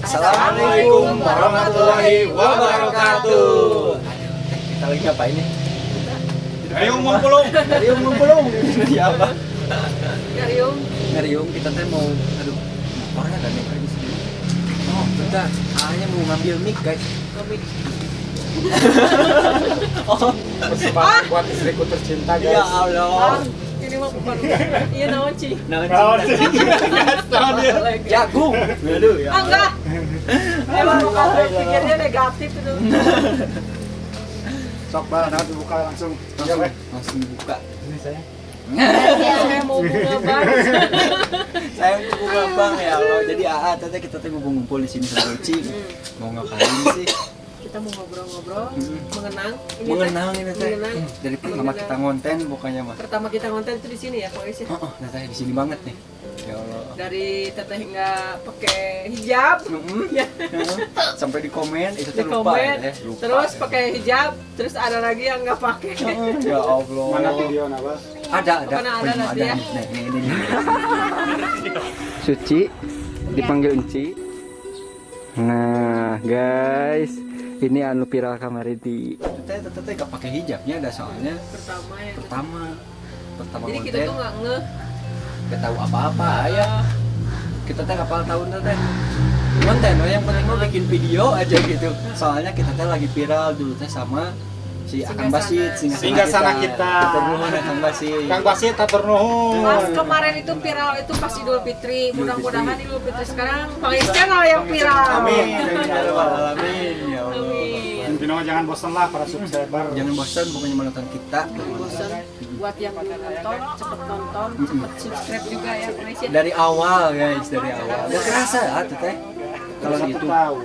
Assalamualaikum warahmatullahi wabarakatuh. Kita lagi ngapain nih? Ngariung ngumpulung. Ya apa? Ngariung. Kita teh mau, aduh, mana ada nih di sini? Oh, bentar. Hanya mau ngambil mic, guys. Persembahan buat istriku tercinta, guys. Ya Allah. Ini mah bukan. Iya naon Ci? Jagung. Aduh, ya. Ah enggak. Emang pikirnya negatif itu. Sok bal, nanti buka langsung. Langsung buka. Ini saya. Saya mau bunga bang. Saya bunga bang ya Allah. Jadi tadi kita tuh ngumpul di sini sama Uci. Mau ngapain sih? Kita mau ngobrol-ngobrol, mengenang. Mengenang ini teh. Mengenang. Dari pertama kita ngonten bukannya mah. Pertama kita ngonten itu di sini ya, Pak Is ya. Oh, teteh di sini banget nih. Ya Allah. Dari teteh nggak pakai hijab, ya. Sampai di komen itu Di tuh lupa komen, ya. Lupa. terus pakai hijab, terus ada lagi yang nggak pakai. Ya Allah. Mana video apa? Ada. Mana ada nanti ya. Nah, ini. Suci dipanggil Enci. Nah, guys, ini anu viral kamari di teteh gak pakai hijabnya ada soalnya Pertama ya. pertama Jadi kita konten tuh nggak ngeh. gak tahu apa-apa ya. Kita teh kapal tahun teh konten yang penting mau bikin video aja gitu. Soalnya kita teh lagi viral dulu teh sama si Akang Basit Singgah sana kita. Kita nuhun Akang Basit. Kang Basit atur nuhun. Pas kemarin itu viral itu pas Idul Fitri. Mudah-mudahan Idul Fitri sekarang Bang Is channel yang viral. Amin. Ya Rabbal alamin ya Allah. Amin. Intinya jangan bosan lah para subscriber. Jangan bosan pokoknya menonton kita. Bosan buat yang belum nonton, cepet nonton, cepet subscribe juga ya Bang Is ya. Dari awal guys, dari awal. Gak kerasa teh. Kalau Satu itu tahun.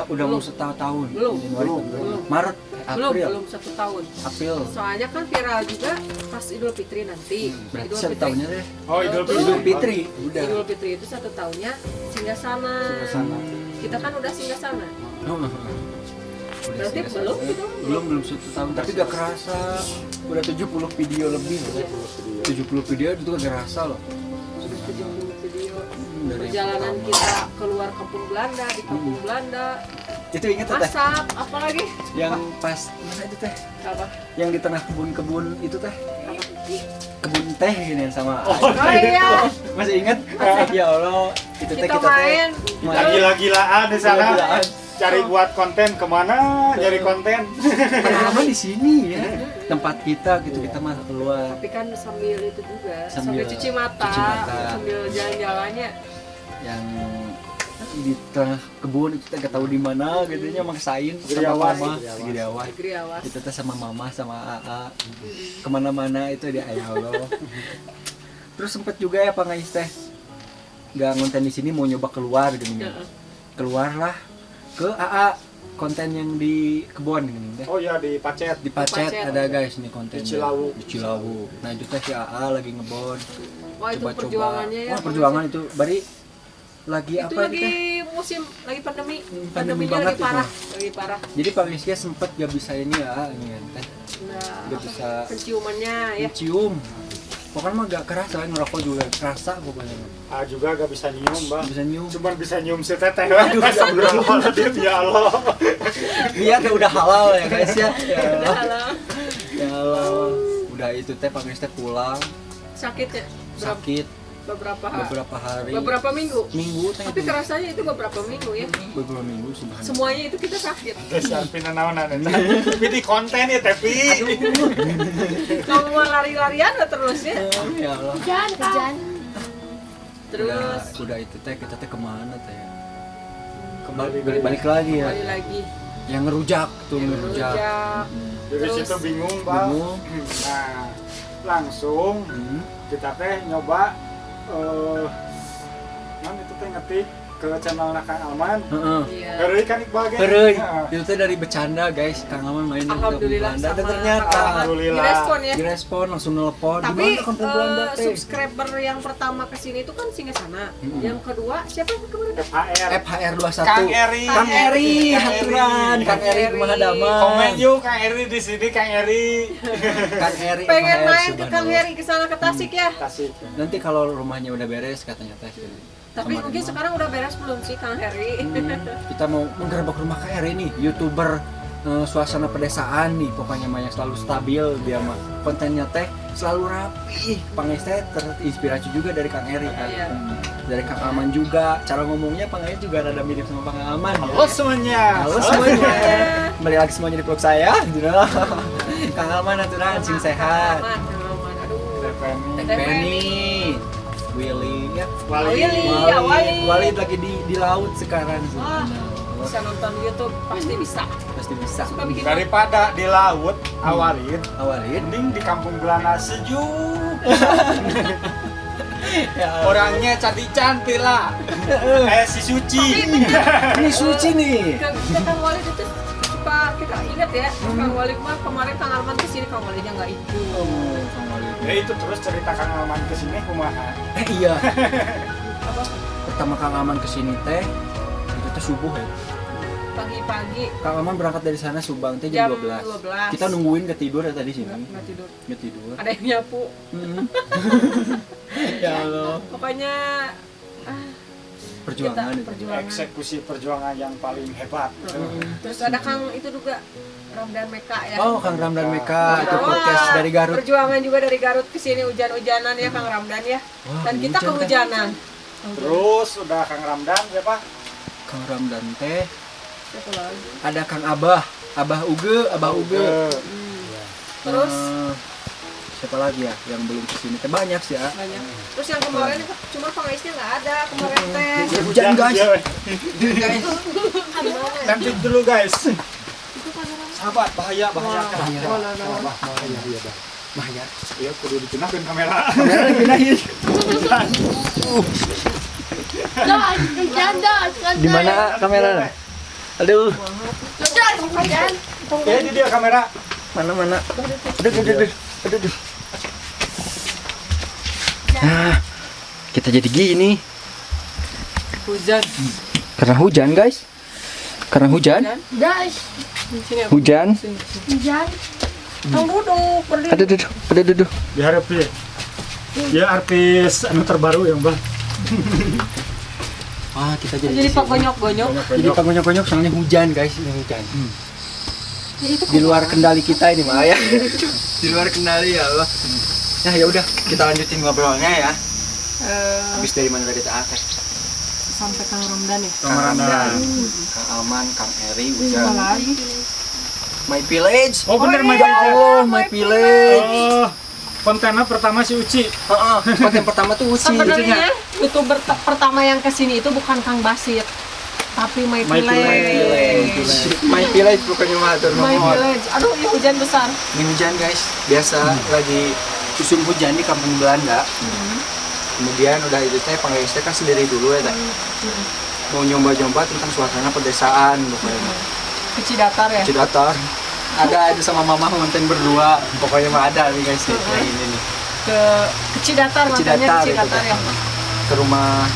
udah mau setahun. Belum. Januari, Belum. Maret, April. Belum 1 tahun. April. Soalnya kan viral juga pas Idul Fitri nanti. Berarti Idul 1 tahunnya deh. Oh, Idul Fitri. Idul Fitri. Udah. Idul Fitri itu 1 tahunnya singgah sana. Sana. Kita kan udah singgah sana. Oh, Berarti udah belum gitu. belum 1 tahun tapi gak kerasa udah 70 video lebih loh. 70 video itu gak kerasa loh. Sudah 70 video. Dari Perjalanan yang kita keluar kampung Belanda, di kampung Belanda, itu inget teh masak, apalagi yang pas mana itu teh apa? yang di tengah kebun-kebun itu teh Apa? kebun teh gini sama Oh iya, masih ingat ya Allah itu teh kita kita teh main. Gila-gilaan di sana. Gila-gilaan. Cari buat konten kemana? Nyari konten. Padahal di sini ya tempat kita gitu kita mah keluar Tapi kan sambil itu juga, Sambil sambil cuci mata, sambil jalan-jalannya. yang di tengah kebun itu kita gak tahu di mana gitu nya maksain sama Geriawas. mama Geriawas. Negeri awas. Kita teh sama mama sama AA kemana-mana itu di ayah Allah. Terus sempet juga ya Pak Ngais teh nggak ngonten di sini mau nyoba keluar gitu Heeh. keluarlah ke AA konten yang di kebun gini teh. Oh iya di Pacet. Di Pacet Pacet. ada guys nih konten Di Cilawu. di Cilawu. Nah itu teh si AA lagi ngebon Wah itu coba-coba. perjuangannya ya. Wah, perjuangan itu bari lagi Itu apa lagi teh? musim, lagi pandemi. Pandemi Pandeminya banget lagi parah, itu. lagi parah. Jadi Pak Rizky sempet gak bisa ini ya ini kan teh Nah, gak bisa penciumannya ya. cium. Pokoknya mah gak kerasa, ngerokok juga kerasa pokoknya. Juga gak bisa nyium, Bang. Bisa nyium. Cuman bisa nyium si teteh. Astagfirullahaladzim, ya Allah. Iya teh udah halal ya guys ya. Ya Udah Allah. halang. Ya Allah. Udah itu teh Pak Rizky pulang Sakit ya? sakit Beberapa hari. hari. Beberapa minggu. Minggu teh Tapi itu. kerasanya itu beberapa minggu ya. Beberapa minggu subhanallah. Semuanya itu kita sakit. Guys, Arvina naonan ini. Tapi di konten ya, tapi. Kamu mau lari-larian udah terus ya. Ya Allah. Hujan. Terus Udah itu teh kita teh kemana teh? Balik lagi ya. kembali lagi. Yang ngerujak tuh ngerujak. Rujak. Dari Terus situ bingung, Bang. Bingung. Nah, langsung kita teh nyoba non itu teh ngetik ke channel Kang Aman. Heeh. Iya. Heureuy kan Iqbal ge. Heureuy, Heeh. itu teh dari bercanda guys, Kang Aman main di Alhamdulillah Belanda. Dan sama ternyata Kang Aman Alhamdulillah. direspon ya. direspon langsung nelpon. Tapi Gimana kampung Belanda teh? subscriber yang pertama kesini itu kan Singasana. Yang kedua siapa yang kemarin? FHR. FHR 21. Kang Eri. Kang Eri, Kang haturan, Eri. Kang Eri kumaha damang. Komen yuk Kang Eri di sini Kang Eri. Kang Eri. Pengen FHR, main ke Kang subhanallah. Heri ke sana ke Tasik ya. Tasik. Nanti kalau rumahnya udah beres katanya teh. Tapi Kamar mungkin rumah. sekarang udah beres belum sih Kang Heri? Kita mau menggerebek rumah Kang Eri nih, YouTuber suasana pedesaan nih, pokoknya mah yang selalu stabil dia mah. Kontennya teh selalu rapi. Pangeste terinspirasi juga dari Kang Eri kan. Iya. Dari Kang Aman juga. Cara ngomongnya Pangeste juga rada mirip sama Kang Aman. ya. Halo semuanya. Halo semuanya. Kembali lagi semuanya di vlog saya. Gitu. Kang Aman aturan sing sehat. Aman, aman. Aduh. Teh Teh Penny, Willy, ya. Willy. Iya, Wali. Wali lagi di laut sekarang. Wah, bisa nonton YouTube pasti bisa. Pasti bisa. Suka bikin Daripada di laut awalin, Awalin. mending di kampung Belanda sejuk. Ya, Orangnya cantik-cantik lah. Si Suci. ini suci nih. ke Kang Walid itu suka kita ingat ya. Kang Walid mah kemarin Kang Arman kesini Kang Walidnya nggak ikut. Oh, Kang Walid. Ya itu terus cerita Kang Alman kesini kumaha. Iya. Apa? Pertama Kang Aman kesini teh, itu tuh subuh ya. Pagi-pagi Kang Aman berangkat dari sana Subang teh jam 12. 12. Kita nungguin ketidur ya tadi sini. nggak tidur. Nggak tidur. Ada yang nyapu. Ya Allah. Pokoknya Perjuangan kita itu. perjuangan. Eksekusi perjuangan yang paling hebat. Terus ada Kang itu juga Ramdan Meka ya. Oh, Kang Ramdan Meka itu Wah, podcast dari Garut. Perjuangan juga dari Garut ke sini hujan-hujanan ya Kang Ramdan ya. Wah, Dan kita hujan, kan? kehujanan. Terus udah Kang Ramdan siapa? Kang Ramdan teh Siapa lagi? ada Kang Abah, Abah Uge. Terus Eh, siapa lagi ya yang belum kesini? Teh banyak sih ya. banyak. Terus yang kemarin cuma pengaisnya nggak ada kemarin teh. Hujan guys. Guys. Tempit dulu guys. Sahabat bahaya. Bahaya. Ya kudu dipindahkan kamera. Kamera dipindahin. Di mana kamera? Aduh, Ya ini dia kamera. mana? Aduh. Nah, kita jadi gini Hujan. karena hujan guys. Karena hujan. Guys, Sini ya. Hujan. hujan. Kang duduk berdiri. Aduh. Diharap ya artis anu terbaru ya Mbak. Ah, kita jadi Jadi pak gonyok-gonyok. Jadi pagonyok-gonyok soalnya hujan guys, ini hujan. Di luar kendali kita ini mah ya. Di luar kendali ya Allah. Nah, ya udah, kita lanjutin ngobrolnya ya. Habis dari mana tadi kita Sampai Kang Ramdan ya. Kang Ramdan, Kang Alman, Kang Eri, Apa hujan. lagi? My Village. Oh bener iya. My Ya Village. Allah, My Village. Oh, kontennya pertama si Uci. Konten pertama tuh Uci. Sebenarnya YouTuber pertama yang kesini itu bukan Kang Basit, tapi My My Village. My Village bukannya matur My nuhun. Village. Aduh, ini hujan besar. Ini hujan guys, biasa lagi musim hujan di kampung Belanda. Kemudian udah itu teh panggilnya kan sendiri dulu ya teh. Mau nyoba-nyoba tentang suasana pedesaan pokoknya. Kecil datar ya. Cidatar. Ada sama mama konten berdua. Pokoknya mah ada nih guys nih. Kayak ini nih. Ke Kecil datar makanya Cidatar, Kecil itu datar teh. ya. Ke rumah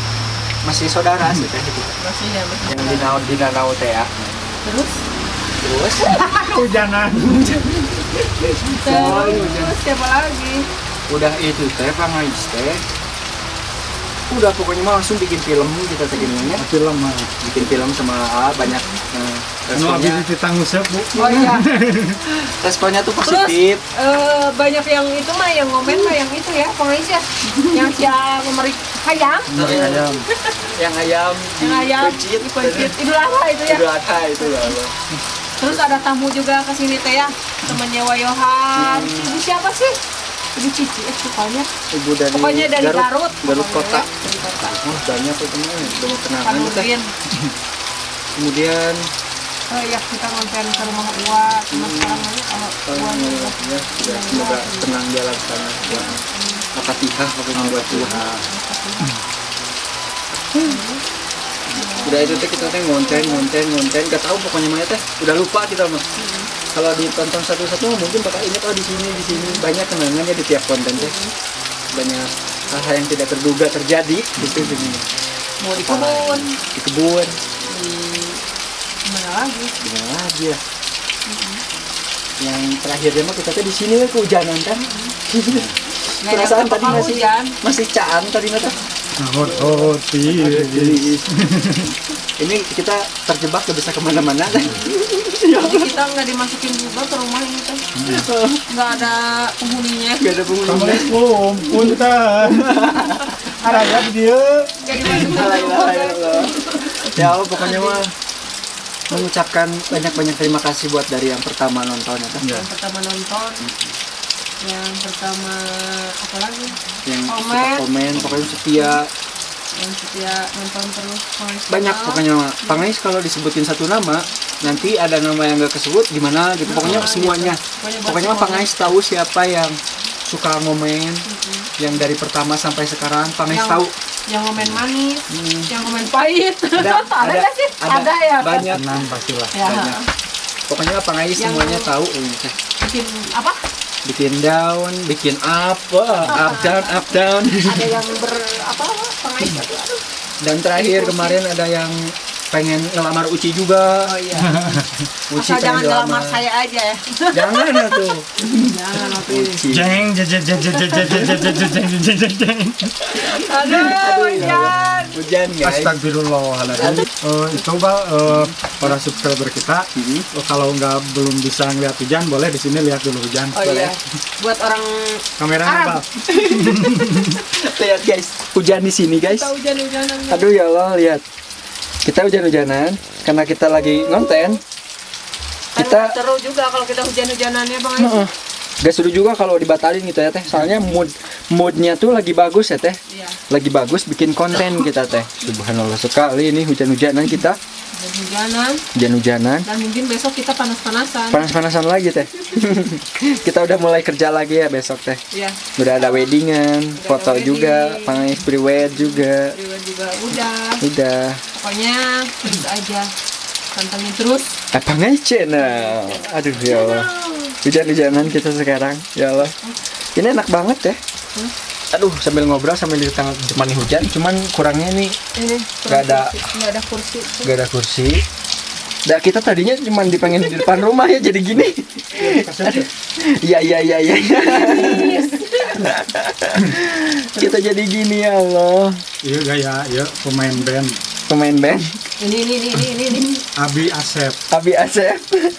masih saudara sih teh gitu. Masih ya, masih. Yang di Danau teh ya. Terus Hujanan. terus siapa lagi? Udah itu teh pangais teh. Udah pokoknya mah langsung bikin film kita teginnya. Film mah. Bikin film sama banyak Anu responnya. abis ditanggung siapa Bu? Oh iya. Responnya tuh Terus positif. banyak yang itu mah yang ngomen mah yang itu ya, pengais ya. Yang siang memberi ayam. Ayam. Yang ayam Yang ayam dipencit. dipencit. Idul Adha itu ya. Idul Adha itu ya Allah. Terus ada tamu juga ke sini teh ya, temannya Wayohan. Ibu siapa sih? Ibu Cici, pokoknya. Ibu dari Pokoknya dari Garut. Garut pokoknya kota. ya, dari kota. Oh, banyak tuh teman, banyak kenangan Kang kita. Udin. Kemudian Ya kita ngonten ke rumah Uwa, cuma sekarang aja kalau Uwa ya, sudah semoga tenang di alam sana. Ya. Al-Fatihah pokoknya buat Tuhan. Udah itu teh kita teh ngonten, gak tahu pokoknya mah teh udah lupa kita mah. Kalau ditonton satu-satu mungkin bakal ingat oh di sini banyak kenangannya di tiap konten teh. Banyak hal-hal yang tidak terduga terjadi di sini. Mau di kebun. Di kebun. Gimana lagi Ya? Yang terakhirnya mah kita teh di sini kehujanan kan. Nggak ada Perasaan tadi apa-apa hujan. masih caan tadi mah teh. Ini kita terjebak gak bisa kemana-mana kan? Jadi kita nggak dimasukin juga ke rumah ini tuh. Nggak ada penghuninya. Gak ada penghuni. Assalamualaikum, punten. Araya dia. Nggak dimasukin. Ya Allah, pokoknya mah mengucapkan banyak-banyak terima kasih buat dari yang pertama nontonnya kan? Yang pertama nonton. Yang pertama apa lagi? Yang suka Komen. komen, pokoknya setia. Yang setia nonton terus. Banyak pokoknya mah. Pangais kalau disebutin satu nama, nanti ada nama yang gak kesebut gimana gitu. Pokoknya semuanya. Pokoknya mah Pangais tahu siapa yang suka ngomen, yang dari pertama sampai sekarang Pangais tahu. Yang komen manis, yang komen pahit. Ada nggak sih? Ada ya. banyak. Tenang pastilah. Ya. Banyak. Pokoknya Pangais Yang- semuanya tahu. Bikin apa? Bikin down, bikin up down. Ada yang apa? Pengais itu. Aduh. Dan terakhir kemarin ada yang pengen ngelamar Uci juga. Oh iya. Uci Asal jangan pengen ngelamar saya aja ya. Jangan atuh. Jangan nanti. Uci. Jeng jeng jeng jeng jeng jeng jeng jeng jeng jeng jeng jeng. Aduh, hujan. Hujan guys. Astagfirullahaladzim. Itu Bal, para subscriber kita, kalau belum bisa ngeliat hujan, boleh di sini lihat dulu hujan. Oh iya. Buat orang Kameranya Arab. Bal. Lihat guys, hujan di sini guys. kita hujan-hujanan. Aduh ya Allah, lihat. Kita hujan-hujanan karena kita lagi ngonten. Kita Kita seru juga kalau kita hujan-hujanannya Bang Ais. Heeh. Gak seru juga kalau dibatalin gitu ya teh. Soalnya moodnya tuh lagi bagus ya teh. Iya. Lagi bagus bikin konten kita teh. Subhanallah sekali ini hujan-hujanan kita. Hujan-hujanan Hujan-hujanan. dan mungkin besok kita panas-panasan. Panas-panasan lagi teh. Kita udah mulai kerja lagi ya besok teh. Iya. Udah ada weddingan, Udah foto ada wedding. juga, Pangais pre-wed juga. Juga udah. Udah. Pokoknya terus aja. Pantengin terus. Pangais channel. Aduh ya Allah. Hujan-hujanan kita sekarang. Ya Allah. Ini enak banget ya. Aduh, sambil ngobrol sambil di tengah temani hujan, cuman kurangnya nih Ini Nggak ada. nggak ada kursi. gak ada kursi. Nah, kita tadinya cuma dipengen di depan rumah ya jadi gini. Aduh. Iya. Kita jadi gini ya Allah. Iya gaya, ya pemain band Pemain band Ini. Abi Asep, Abi Asep.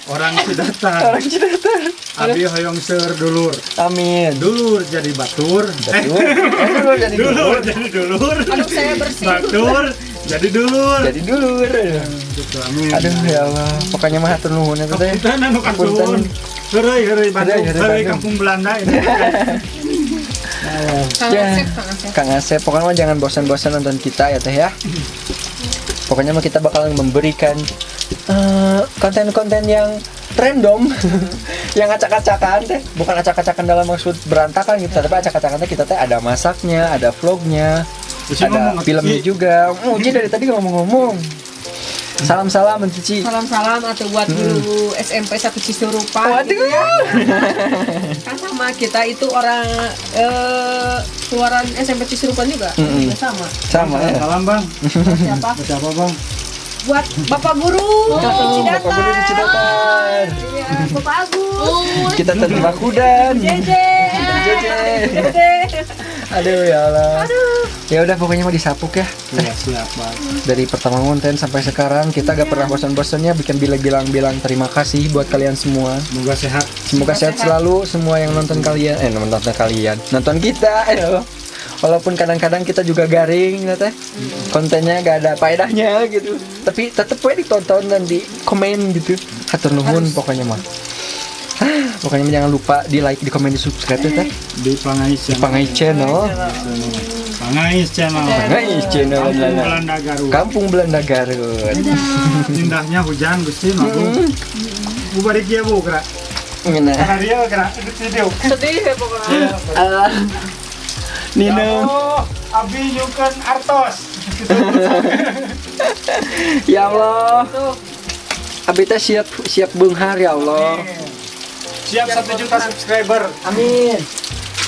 orang Cidatar. Orang Cidatar. Abi hoyong seur dulur. Amin. Dulur jadi batur. Dulur jadi Dulur dulur. jadi dulur. Aduh saya bersih. Batur jadi dulur. Jadi dulur. Gitu, amin. Aduh ya Allah. Pokoknya mah hatur nuhun eta teh. Punten anu Punten. kampung. Heureuy Bandung, Heureuy heureuy Bandung. kampung Belanda ini. Kang Ya. Asep, Kang Asep. Kang Asep, pokoknya mah jangan bosan-bosan nonton kita ya teh ya. Pokoknya mah kita bakalan memberikan konten-konten yang random, yang acak-acakan teh, bukan acak-acakan dalam maksud berantakan gitu, tapi acak-acakan teh kita teh ada masaknya, ada vlognya, Uci ada ngomong, filmnya Uci. juga. Uci dari tadi ngomong-ngomong. Salam-salam Cici. Salam-salam atau buat guru SMP 1 Cisurupan. Waduh. Gitu ya. Kan sama kita itu orang keluaran SMP Cisurupan juga. Juga sama. Sama ya. Salam Bang. Siapa? Siapa Bang? Buat Bapak Guru di Bapak Guru di Cidatar. Iya, Bapak Agus. Kita terima kudan. Jeje. Jeje. Aduh ya Allah. Ya udah pokoknya mah disapuk ya. Iya siap Bang. Dari pertama konten sampai sekarang kita gak pernah bosan-bosannya bikin bilang terima kasih buat kalian semua. Semoga sehat. Semoga sehat selalu semua yang nonton kalian, nonton kita. Walaupun kadang-kadang kita juga garing, ya teh. Kontennya gak ada faedahnya gitu. Tapi tetep we ditonton dan di komen gitu. Hatur nuhun pokoknya mah. Pokoknya jangan lupa di like, di komen, di subscribe ya teh. Di Pangais channel. Pangais channel. Pangais channel. Pangais channel. Kampung Belanda Garut. Kampung Belanda Garut. Indahnya hujan Gusti mabuk. Bubarik ya Bu kira. Ngena. Karena dia kira video. Sedih ya pokoknya. Nino. Oh, Abi nyukeun artos. Ya Allah, Tuh. abi teh siap beunghar ya Allah. Siap 1 juta subscriber. Amin.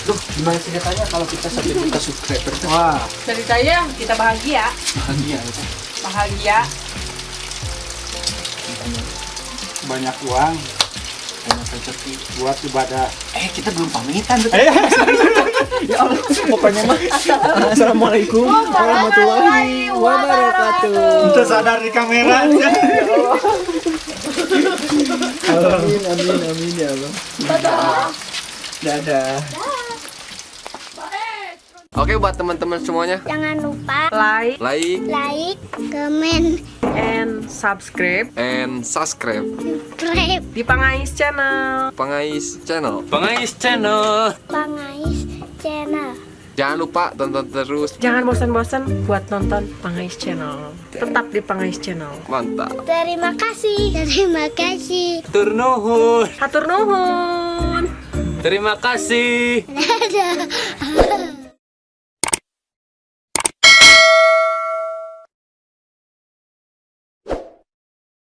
Duh, gimana ceritanya kalau kita 1 juta subscriber teh? Wah, Ceritanya kita bahagia. Bahagia itu. Bahagia. banyak uang Banyak rezeki. buat ibadah. Kita belum pamitan tuh. Eh, Ya Allah, pokoknya mah. Assalamualaikum warahmatullahi wabarakatuh. Kita sadar di kamera. Amin ya Allah. Dadah. Oke, buat teman-teman semuanya, Jangan lupa Like like, comment, and subscribe and subscribe subscribe di Pangais Channel. Pangais Channel. Pangais Channel. Pangais Channel. Jangan lupa tonton terus. Jangan bosan-bosan buat nonton Pangais Channel. Tetap di Pangais Channel. Mantap. Terima kasih. Terima kasih. Turnuhun. Hatur nuhun. Terima kasih. Dadah.